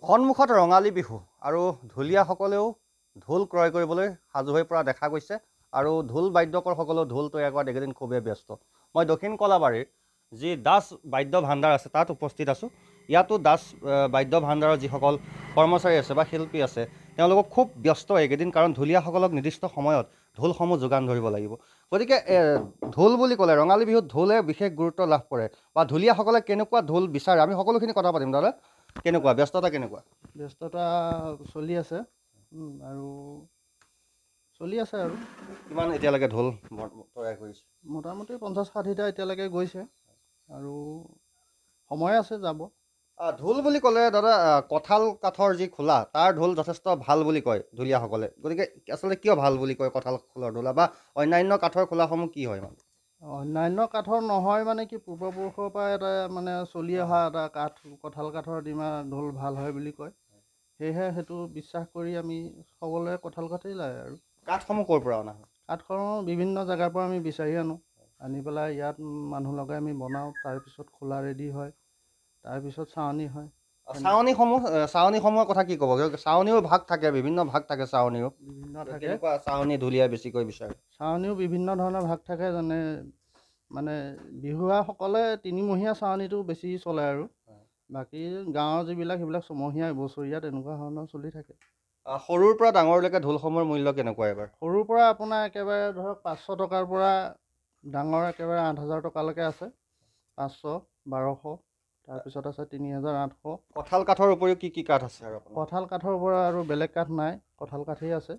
সন্মুখত ৰঙালী বিহু আৰু ঢুলীয়াসকলেও ঢোল ক্ৰয় কৰিবলৈ সাজু হৈ পৰা দেখা গৈছে আৰু ঢোল বাদ্যকৰসকলেও ঢোল তৈয়াৰ কৰাত এইকেইদিন খুবেই ব্যস্ত। মই দক্ষিণ কলাবাৰীৰ যি দাস বাদ্য ভাণ্ডাৰ আছে তাত উপস্থিত আছোঁ। ইয়াতো দাস বাদ্য ভাণ্ডাৰৰ যিসকল কৰ্মচাৰী আছে বা শিল্পী আছে তেওঁলোকক খুব ব্যস্ত এইকেইদিন, কাৰণ ঢুলীয়াসকলক নিৰ্দিষ্ট সময়ত ঢোলসমূহ যোগান ধৰিব লাগিব। গতিকে ঢোল বুলি ক'লে ৰঙালী বিহুত ঢোলে বিশেষ গুৰুত্ব লাভ কৰে বা ঢুলীয়াসকলে কেনেকুৱা ঢোল বিচাৰে আমি সকলোখিনি কথা পাতিম। দাদা কেনেকুৱা ব্যস্ততা কেনেকুৱা? ব্যস্ততা চলি আছে আৰু কিমান এতিয়ালৈকে ঢোল তৈয়াৰ কৰিছে? মোটামুটি 50-60টা এতিয়ালৈকে গৈছে আৰু সময় আছে যাব। ঢোল বুলি ক'লে দাদা কঁঠাল কাঠৰ যি খোলা তাৰ ঢোল যথেষ্ট ভাল বুলি কয় ঢুলীয়াসকলে। গতিকে আচলতে কিয় ভাল বুলি কয় কঁঠাল খোলাৰ ঢোলা বা অন্যান্য কাঠৰ খোলাসমূহ কি হয়? মানে অন্যান্য কাঠৰ নহয় মানে কি পূৰ্বপুৰুষৰ পৰা এটা মানে চলি অহা এটা কাঠ, কঁঠাল কাঠৰ ডিমা ঢোল ভাল হয় বুলি কয়। সেয়েহে সেইটো বিশ্বাস কৰি আমি সকলোৱে কঁঠাল কাঠেই লাগে। আৰু কাঠসমূহ ক'ৰ পৰা অনা হয়? কাঠসমূহ বিভিন্ন জেগাৰ পৰা আমি বিচাৰি আনি পেলাই ইয়াত মানুহ লগাই আমি বনাওঁ। তাৰপিছত খোলা ৰেডি হয়, তাৰপিছত চাৱনি হয়। চাৱনিসমূহৰ কথা কি ক'ব? চাৱনিও ভাগ থাকে, বিভিন্ন ভাগ থাকে। চাৱনিও বিভিন্ন থাকে। চাৱনি ঢুলীয়াই বেছিকৈ বিচাৰে। চাৱনিও বিভিন্ন ধৰণৰ ভাগ থাকে, যেনে মানে বিহুৱাসকলে তিনিমহীয়া চাৱনিটো বেছি চলে আৰু বাকী গাঁৱৰ যিবিলাক সেইবিলাক ছমহীয়া এবছৰীয়া তেনেকুৱা ধৰণৰ চলি থাকে। সৰুৰ পৰা ডাঙৰলৈকে ঢোলসমূহৰ মূল্য কেনেকুৱা এবাৰ? সৰুৰ পৰা আপোনাৰ একেবাৰে ধৰক 500 টকাৰ পৰা ডাঙৰ একেবাৰে 8,000 টকালৈকে আছে। 500, 1200, তাৰপিছত আছে 3,800। কঁঠাল কাঠৰ উপৰিও কি কি কাঠ আছে? আৰু কঁঠাল কাঠৰ পৰা আৰু বেলেগ কাঠ নাই, কঁঠাল কাঠেই আছে।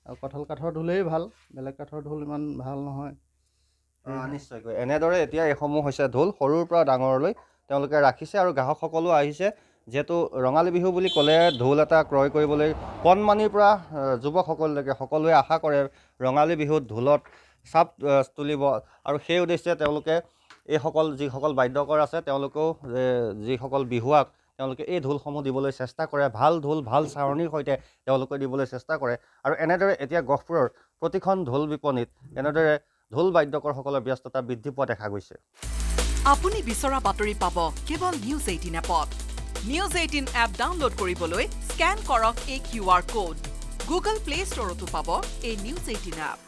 আৰু কঁঠাল কাঠৰ ঢোলেই ভাল, বেলেগ কাঠৰ ঢোল ইমান ভাল নহয়। নিশ্চয়কৈ এনেদৰে এতিয়া এইসমূহ হৈছে ঢোল সৰুৰ পৰা ডাঙৰলৈ তেওঁলোকে ৰাখিছে আৰু গ্ৰাহকসকলো আহিছে। যিহেতু ৰঙালী বিহু বুলি ক'লে ঢোল এটা ক্ৰয় কৰিবলৈ কণমানিৰ পৰা যুৱকসকললৈকে সকলোৱে আশা কৰে ৰঙালী বিহুত ঢোলত চাপ তুলিব, আৰু সেই উদ্দেশ্যে তেওঁলোকে যিসকল বাদ্যকৰ আছে তেওঁলোকেও যিসকল বিহুৱাক তেওঁলোকে এই ঢোলসমূহ দিবলৈ চেষ্টা কৰে। ভাল ঢোল ভাল চাৱনিৰ সৈতে তেওঁলোকে দিবলৈ চেষ্টা কৰে। আৰু এনেদৰে এতিয়া গহপুৰৰ প্ৰতিখন ঢোল বিপণীত এনেদৰে ঢোল বাদ্যকৰসকলৰ ব্যস্ততা বৃদ্ধি পোৱা দেখা গৈছে। আপুনি বিচৰা বাতৰি পাব কেৱল নিউজ 18 এপত। নিউজ 18 এপ ডাউনলোড কৰিবলৈ স্কেন কৰক এই QR কোড। গুগল প্লে ষ্টৰতো পাব এই নিউজ 18 এপ।